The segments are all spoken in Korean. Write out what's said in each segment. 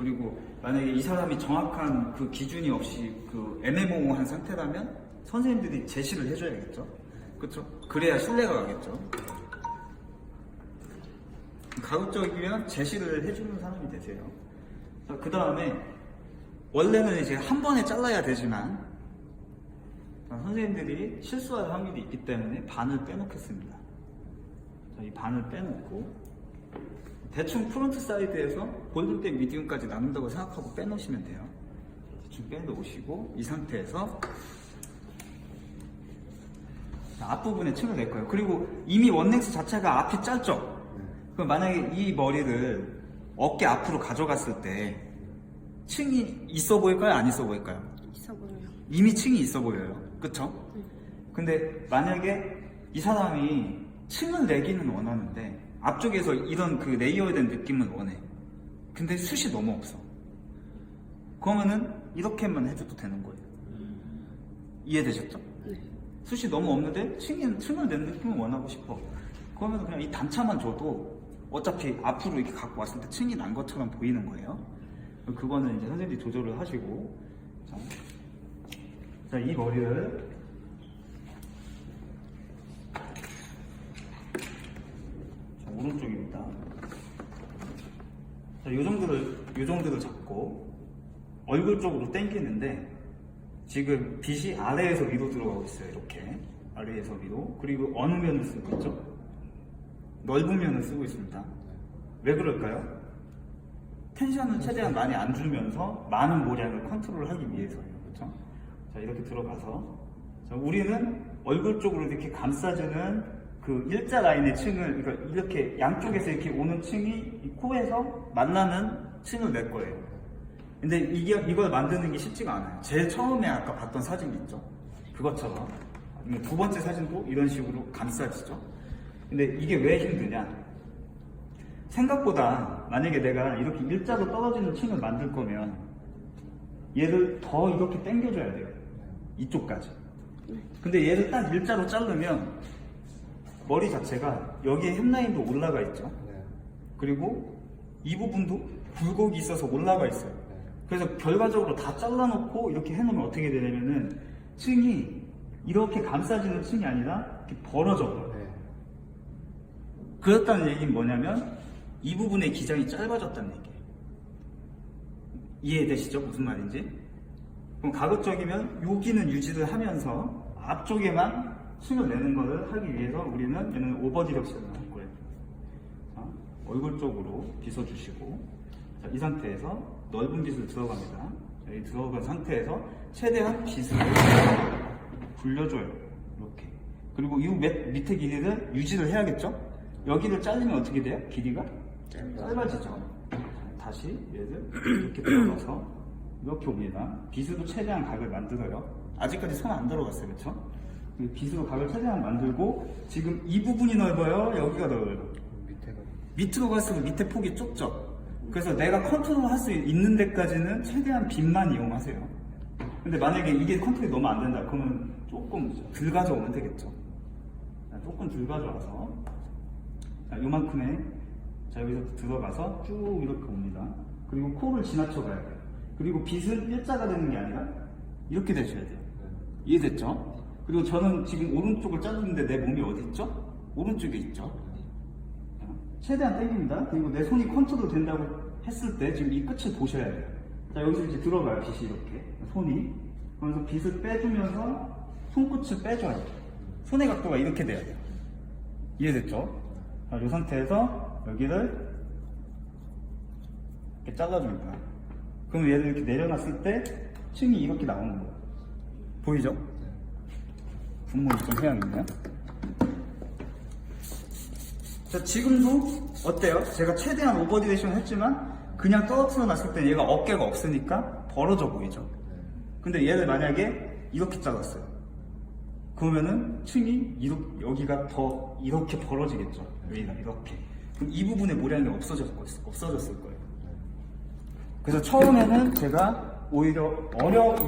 그리고 만약에 이 사람이 정확한 그 기준이 없이 그 애매모호한 상태라면 선생님들이 제시를 해줘야겠죠. 그렇죠? 그래야 신뢰가 가겠죠. 가급적이면 제시를 해주는 사람이 되세요. 그 다음에 원래는 이제 한 번에 잘라야 되지만 선생님들이 실수할 확률이 있기 때문에 반을 빼놓겠습니다. 이 반을 빼놓고 대충 프론트 사이드에서 골든백 미디움까지 나눈다고 생각하고 빼놓으시면 돼요. 대충 빼놓으시고 이 상태에서 앞부분에 층을 낼 거예요. 그리고 이미 원넥스 자체가 앞이 짧죠? 그럼 만약에 이 머리를 어깨 앞으로 가져갔을 때 층이 있어 보일까요? 안 있어 보일까요? 있어 보여요. 이미 층이 있어 보여요. 그쵸? 근데 만약에 이 사람이 층을 내기는 원하는데 앞쪽에서 이런 그 레이어된 느낌을 원해. 근데 숱이 너무 없어. 그러면은 이렇게만 해줘도 되는 거예요. 이해되셨죠? 네. 숱이 너무 없는데 층을 내는 느낌을 원하고 싶어. 그러면 그냥 이 단차만 줘도 어차피 앞으로 이렇게 갖고 왔을 때 층이 난 것처럼 보이는 거예요. 그거는 이제 선생님이 조절을 하시고. 자, 이 머리를 오른쪽입니다. 자, 요 정도를 잡고 얼굴 쪽으로 당기는데 지금 빛이 아래에서 위로 들어가고 있어요. 이렇게 아래에서 위로. 그리고 어느 면을 쓰고 있죠? 넓은 면을 쓰고 있습니다. 왜 그럴까요? 텐션을 최대한 많이 안 주면서 많은 모량을 컨트롤하기 위해서예요. 그렇죠? 자, 이렇게 들어가서 자, 우리는 얼굴 쪽으로 이렇게 감싸주는 그 일자 라인의 층을, 그러니까 이렇게 양쪽에서 이렇게 오는 층이 이 코에서 만나는 층을 낼 거예요. 근데 이걸 만드는 게 쉽지가 않아요. 제일 처음에 아까 봤던 사진 있죠? 그것처럼. 아니면 두 번째 사진도 이런 식으로 감싸지죠? 근데 이게 왜 힘드냐? 생각보다 만약에 내가 이렇게 일자로 떨어지는 층을 만들 거면 얘를 더 이렇게 당겨줘야 돼요. 이쪽까지. 근데 얘를 딱 일자로 자르면 머리 자체가 여기에 햄라인도 올라가 있죠. 그리고 이 부분도 굴곡이 있어서 올라가 있어요. 그래서 결과적으로 다 잘라놓고 이렇게 해놓으면 어떻게 되냐면은 층이 이렇게 감싸지는 층이 아니라 이렇게 벌어져 버려요. 그렇다는 얘기는 뭐냐면 이 부분의 기장이 짧아졌다는 얘기예요. 이해되시죠? 무슨 말인지? 그럼 가급적이면 여기는 유지를 하면서 앞쪽에만 층을 내는 것을 하기 위해서 우리는 얘는 오버 디렉션을 할 거예요. 자, 얼굴 쪽으로 빗어주시고 자, 이 상태에서 넓은 빗을 들어갑니다. 자, 이 들어간 상태에서 최대한 빗을 굴려줘요. 이렇게. 그리고 이 밑에 길이를 유지를 해야겠죠? 여기를 잘리면 어떻게 돼요? 길이가? 짧아지죠. 다시 얘를 이렇게 들어가서 이렇게 옵니다. 빗으로 최대한 각을 만들어요. 아직까지 손 안 들어갔어요. 그렇죠? 빗으로 각을 최대한 만들고 지금 이 부분이 넓어요? 여기가 넓어요? 밑으로 갈수록 밑에 폭이 좁죠? 그래서 내가 컨트롤 할 수 있는 데까지는 최대한 빗만 이용하세요. 근데 만약에 이게 컨트롤이 너무 안 된다 그러면 조금 덜 가져오면 되겠죠. 조금 덜 가져와서 자, 요만큼의 자, 여기서 들어가서 쭉 이렇게 옵니다. 그리고 코를 지나쳐 가야 돼요. 그리고 빗은 일자가 되는 게 아니라 이렇게 되셔야 돼요. 이해됐죠? 그리고 저는 지금 오른쪽을 자르는데 내 몸이 어디 있죠? 오른쪽에 있죠? 최대한 당깁니다. 그리고 내 손이 컨트롤 된다고 했을 때 지금 이 끝을 보셔야 돼요. 자, 여기서 이제 들어가요. 빗이 이렇게. 손이. 그러면서 빗을 빼주면서 손끝을 빼줘요. 손의 각도가 이렇게 돼야 돼요. 이해됐죠? 자, 이 상태에서 여기를 이렇게 잘라줍니다. 그럼 얘를 이렇게 내려놨을 때 층이 이렇게 나오는 거예요. 보이죠? 분모를 좀 해야겠네요. 자, 지금도 어때요? 제가 최대한 오버 디렉션을 했지만 그냥 떨어뜨려 놨을 때 얘가 어깨가 없으니까 벌어져 보이죠? 근데 얘를 만약에 이렇게 잘랐어요. 그러면은 층이 여기가 더 이렇게 벌어지겠죠? 여기가 이렇게. 그럼 이 부분의 모량이 없어졌을 거예요. 그래서 처음에는 제가 오히려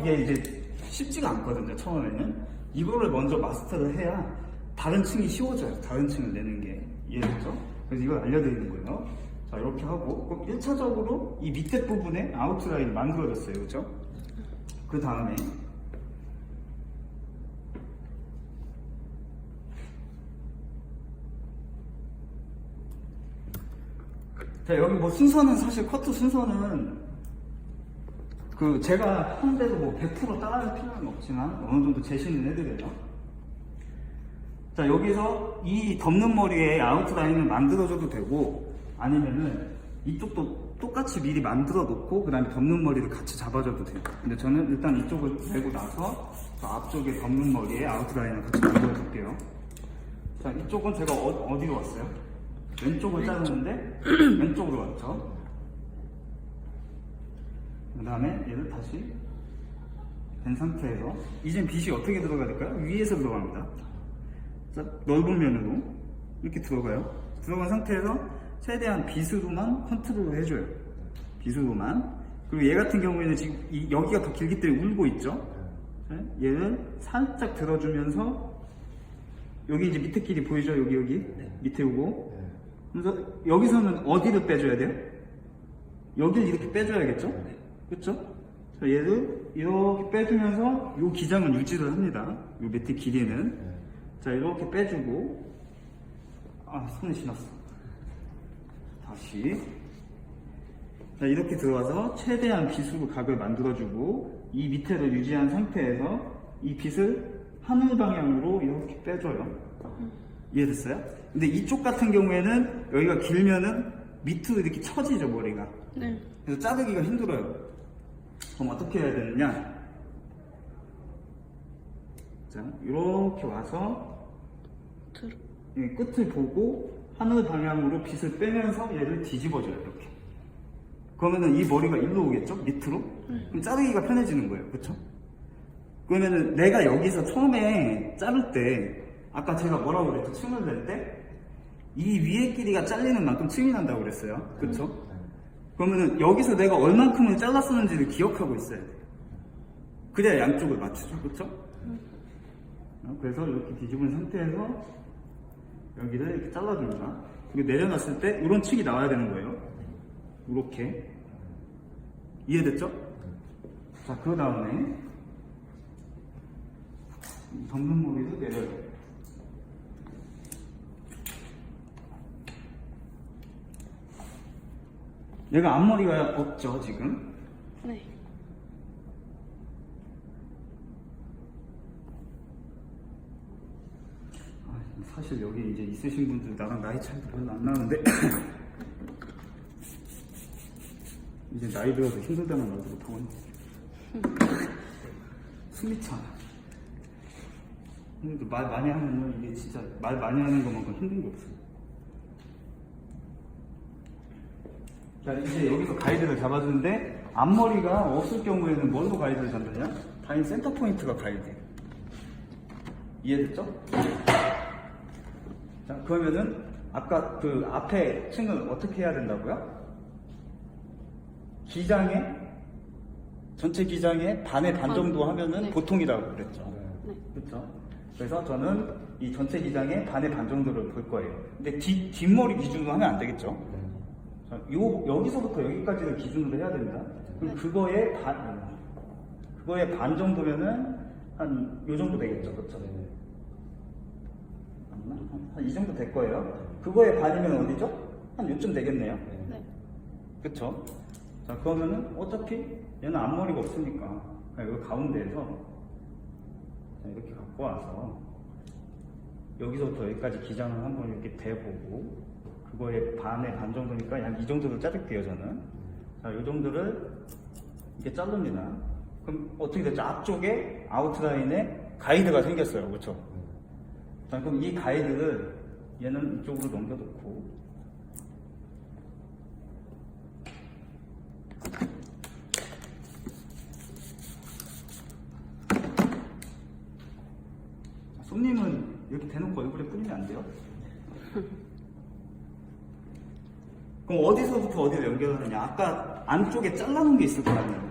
이게 이제 쉽지가 않거든요. 처음에는 이거를 먼저 마스터를 해야 다른 층이 쉬워져요. 다른 층을 내는 게. 이해됐죠? 그래서 이걸 알려드리는 거예요. 자, 이렇게 하고, 그럼 1차적으로 이 밑에 부분에 아웃라인이 만들어졌어요. 그죠? 그 다음에, 자, 여기 뭐 순서는 사실 커트 순서는 그 제가 하는데도 뭐 100% 따라할 필요는 없지만 어느 정도 제시는 해드려요. 자, 여기서 이 덮는 머리에 아웃라인을 만들어줘도 되고 아니면은 이쪽도 똑같이 미리 만들어 놓고 그 다음에 덮는 머리를 같이 잡아줘도 돼요. 근데 저는 일단 이쪽을 내고 나서 저 앞쪽에 덮는 머리에 아웃라인을 같이 만들어 줄게요. 자, 이쪽은 제가 어디로 왔어요? 왼쪽을 자르는데 왼쪽으로 왔죠. 그 다음에 얘를 다시 된 상태에서 이젠 빗이 어떻게 들어가야 될까요? 위에서 들어갑니다. 자, 넓은 면으로 이렇게 들어가요. 들어간 상태에서 최대한 빗으로만 컨트롤을 해줘요. 빗으로만. 그리고 얘 같은 경우에는 지금 여기가 더 길기 때문에 울고 있죠. 얘를 살짝 들어주면서 여기 이제 밑에 길이 보이죠? 여기 밑에 오고. 그래서 여기서는 어디를 빼줘야 돼요? 여기를 이렇게 빼줘야겠죠? 그렇죠? 자, 얘를 이렇게 빼주면서 이 기장은 유지를 합니다. 이 밑에 길이는. 자, 이렇게 빼주고, 아, 손에 신었어. 다시. 자, 이렇게 들어와서 최대한 빗으로 각을 만들어주고, 이 밑에를 유지한 상태에서 이 빗을 하늘 방향으로 이렇게 빼줘요. 이해됐어요? 근데 이쪽 같은 경우에는 여기가 길면은 밑으로 이렇게 처지죠, 머리가. 네. 그래서 자르기가 힘들어요. 그럼 어떻게 해야 되느냐? 자, 이렇게 와서 끝을 보고 하늘 방향으로 빗을 빼면서 얘를 뒤집어줘요, 이렇게. 그러면은 이 머리가 일로 오겠죠? 밑으로? 그럼 자르기가 편해지는 거예요, 그쵸? 그러면은 내가 여기서 처음에 자를 때 아까 제가 뭐라고 그랬죠? 층을 낼 때 이 위에 길이가 잘리는 만큼 층이 난다고 그랬어요. 그쵸? 그러면은 여기서 내가 얼만큼을 잘랐었는지를 기억하고 있어야 돼요. 그래야 양쪽을 맞추죠. 그쵸? 그래서 이렇게 뒤집은 상태에서 여기를 이렇게 잘라줍니다. 그리고 내려놨을 때 이런 층이 나와야 되는 거예요. 이렇게. 이해됐죠? 자, 그 다음에 덮는 머리도 내려요. 얘가 앞머리가 없죠, 지금? 네. 사실 여기 이제 있으신 분들 나랑 나이 차이도 별로 안 나는데 이제 나이 들어서 힘들다는 말도 못하고 숨이 차. 근데 말 많이 하면은 이게 진짜 말 많이 하는 것만큼 힘든 게 없어요. 자, 이제 여기서 가이드를 잡아주는데 앞머리가 없을 경우에는 뭘로 가이드를 잡느냐? 다인 센터 포인트가 가이드. 이해됐죠? 자, 그러면은 아까 그 앞에 층을 어떻게 해야 된다고요? 기장에 전체 기장의 반의 반 정도 하면은 네. 보통이라고 그랬죠. 네. 그렇죠? 그래서 저는 이 전체 기장의 반의 반 정도를 볼 거예요. 근데 뒷머리 기준으로 하면 안 되겠죠? 자, 여기서부터 여기까지를 기준으로 해야 됩니다. 그럼 그거의 반 정도면은 한 요 정도 되겠죠, 그렇죠? 한 이 정도 될 거예요. 그거의 반이면 어디죠? 한 요쯤 되겠네요. 네. 그쵸? 자, 그러면은 어차피 얘는 앞머리가 없으니까 그냥 여기 가운데에서 자, 이렇게 갖고 와서 여기서부터 여기까지 기장을 한번 이렇게 대보고 그거의 반의 반 정도니까 약 이 정도를 자를게요, 저는. 자, 이 정도를 이렇게 자릅니다. 그럼 어떻게 됐죠? 앞쪽에 아웃라인에 가이드가 생겼어요. 그쵸? 자, 그럼 이 가이드를 얘는 이쪽으로 넘겨놓고 손님은 이렇게 대놓고 얼굴에 뿌리면 안 돼요? 그럼 어디서부터 어디를 연결하느냐? 아까 안쪽에 잘라놓은 게 있을 거 아니에요?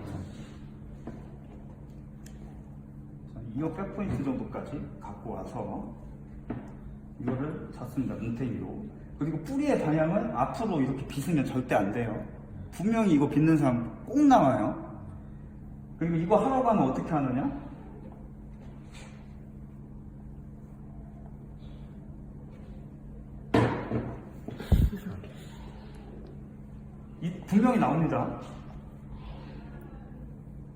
이어 백포인트 정도까지 갖고 와서 이거를 잡습니다. 눈탱이로. 그리고 뿌리의 방향은 앞으로 이렇게 빗으면 절대 안 돼요. 분명히 이거 빗는 사람 꼭 나와요. 그리고 이거 하라고 하면 어떻게 하느냐? 분명히 나옵니다.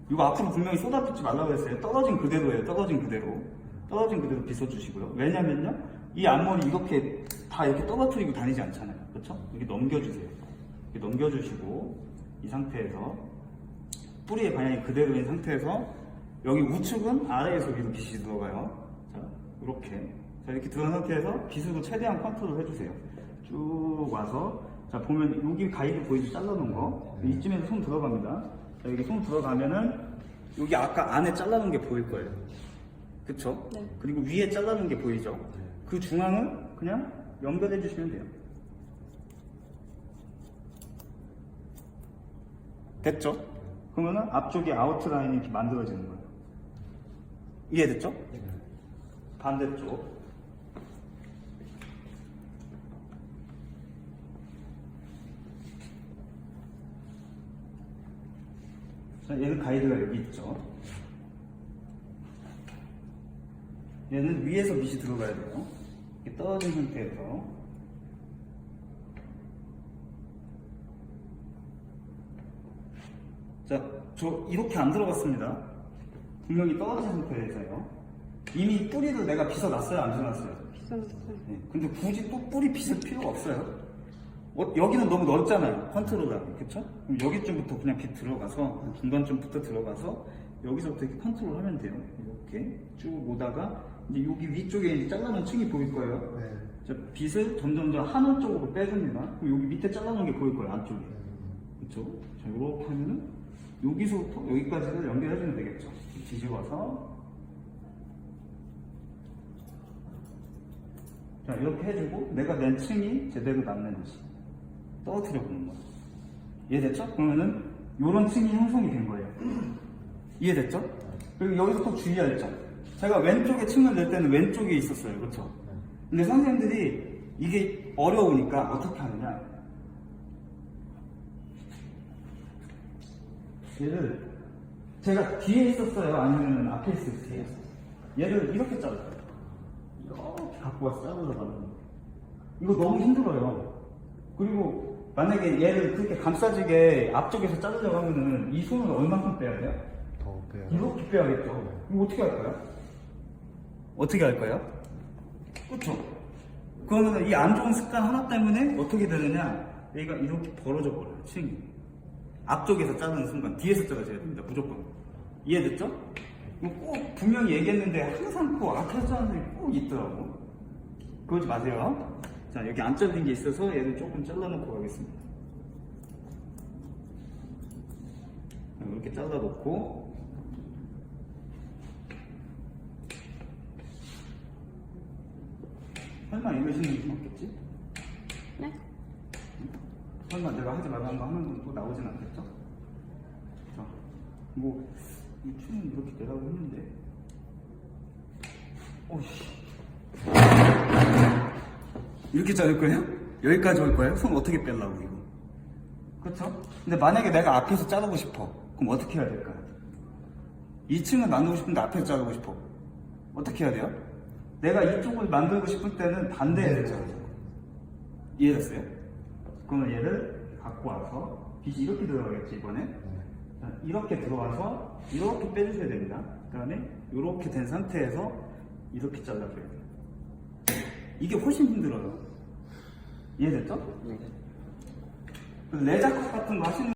이거 앞으로 분명히 쏟아붓지 말라고 했어요. 떨어진 그대로예요. 떨어진 그대로. 떨어진 그대로 빗어주시고요. 왜냐면요, 이 앞머리 이렇게 다 이렇게 떨어뜨리고 다니지 않잖아요. 그렇죠? 이렇게 넘겨주세요. 이렇게 넘겨주시고, 이 상태에서 뿌리의 방향이 그대로인 상태에서 여기 우측은 아래에서 위로 빗이 들어가요. 자, 이렇게. 자, 이렇게 들어간 상태에서 빗으로 최대한 컨트롤 해주세요. 쭉 와서, 자, 보면 여기 가이드 보이죠? 잘라놓은 거. 이쯤에서 손 들어갑니다. 자, 여기 손 들어가면은 여기 아까 안에 잘라놓은 게 보일 거예요. 그쵸? 네. 그리고 위에 잘라놓은 게 보이죠? 그 중앙은 그냥 연결해 주시면 돼요. 됐죠? 그러면은 앞쪽에 아웃라인이 이렇게 만들어지는 거예요. 이해됐죠? 반대쪽. 자, 얘는 가이드가 여기 있죠. 얘는 위에서 밑이 들어가야 돼요. 이렇게 떨어진 상태에서. 자, 저 이렇게 안 들어갔습니다. 분명히 떨어진 상태에서요. 이미 뿌리도 내가 빗어놨어요, 안 빗어놨어요? 비싸졌어요. 네. 근데 굳이 또 뿌리 빗을 필요가 없어요. 여기는 너무 넓잖아요, 컨트롤하기. 그쵸? 그럼 여기쯤부터 그냥 빗 들어가서, 중간쯤부터 들어가서, 여기서부터 이렇게 컨트롤 하면 돼요. 이렇게 쭉 오다가, 이제 여기 위쪽에 이제 잘라놓은 층이 보일 거예요. 네. 자, 빗을 점점 더 하늘 쪽으로 빼줍니다. 그럼 여기 밑에 잘라놓은 게 보일 거예요, 안쪽에. 그쵸? 자, 이렇게 하면은, 여기서부터 여기까지를 연결해주면 되겠죠. 뒤집어서. 자, 이렇게 해주고, 내가 낸 층이 제대로 남는지 떨어뜨려 보는 거예요. 이해됐죠? 그러면은, 요런 층이 형성이 된 거예요. 이해됐죠? 그리고 여기서 또 주의할 점. 제가 왼쪽에 층을 낼 때는 왼쪽에 있었어요. 그렇죠? 근데 선생님들이 이게 어려우니까 어떻게 하느냐. 얘를 제가 뒤에 있었어요? 아니면 앞에 있었어요? 얘를 이렇게 잘라요. 이렇게 갖고 와서 자르려고 하는 거예요. 이거 너무 힘들어요. 그리고 만약에 얘를 그렇게 감싸지게 앞쪽에서 자르려고 하면은 이 손을 얼만큼 빼야 돼요? 더 빼야 이렇게 빼야겠죠. 이거 어떻게 할까요? 어떻게 할까요? 그렇죠. 그러면 이 안 좋은 습관 하나 때문에 어떻게 되느냐? 얘가 이렇게 벌어져 버려요. 층이. 앞쪽에서 자르는 순간 뒤에서 자르셔야 됩니다. 무조건. 이해됐죠? 이거 꼭 분명히 얘기했는데 항상 그 앞에서 자르는 사람이 꼭 있더라고. 그러지 마세요. 자, 여기 안 잘린 게 있어서 얘를 조금 잘라놓고 가겠습니다. 이렇게 잘라놓고 설마 이러시는 분 없겠지? 네? 설마 내가 하지 말라는 거 하는 건 또 나오진 않겠죠? 자, 뭐, 이 춤은 이렇게 내라고 했는데, 오씨. 이렇게 자를 거예요? 여기까지 올 거예요? 손 어떻게 빼려고, 이거? 그쵸? 근데 만약에 내가 앞에서 자르고 싶어. 그럼 어떻게 해야 될까요? 2층을 만들고 싶은데 앞에서 자르고 싶어. 어떻게 해야 돼요? 내가 이쪽을 만들고 싶을 때는 반대에 되죠. 이해됐어요? 그러면 얘를 갖고 와서 빛이 이렇게 들어가겠지 이번에. 자, 이렇게 들어와서 이렇게 빼주셔야 됩니다. 그 다음에 이렇게 된 상태에서 이렇게 잘라줘야 돼요. 이게 훨씬 힘들어요. 이해됐죠? 네. 레자컷 같은 거 하시는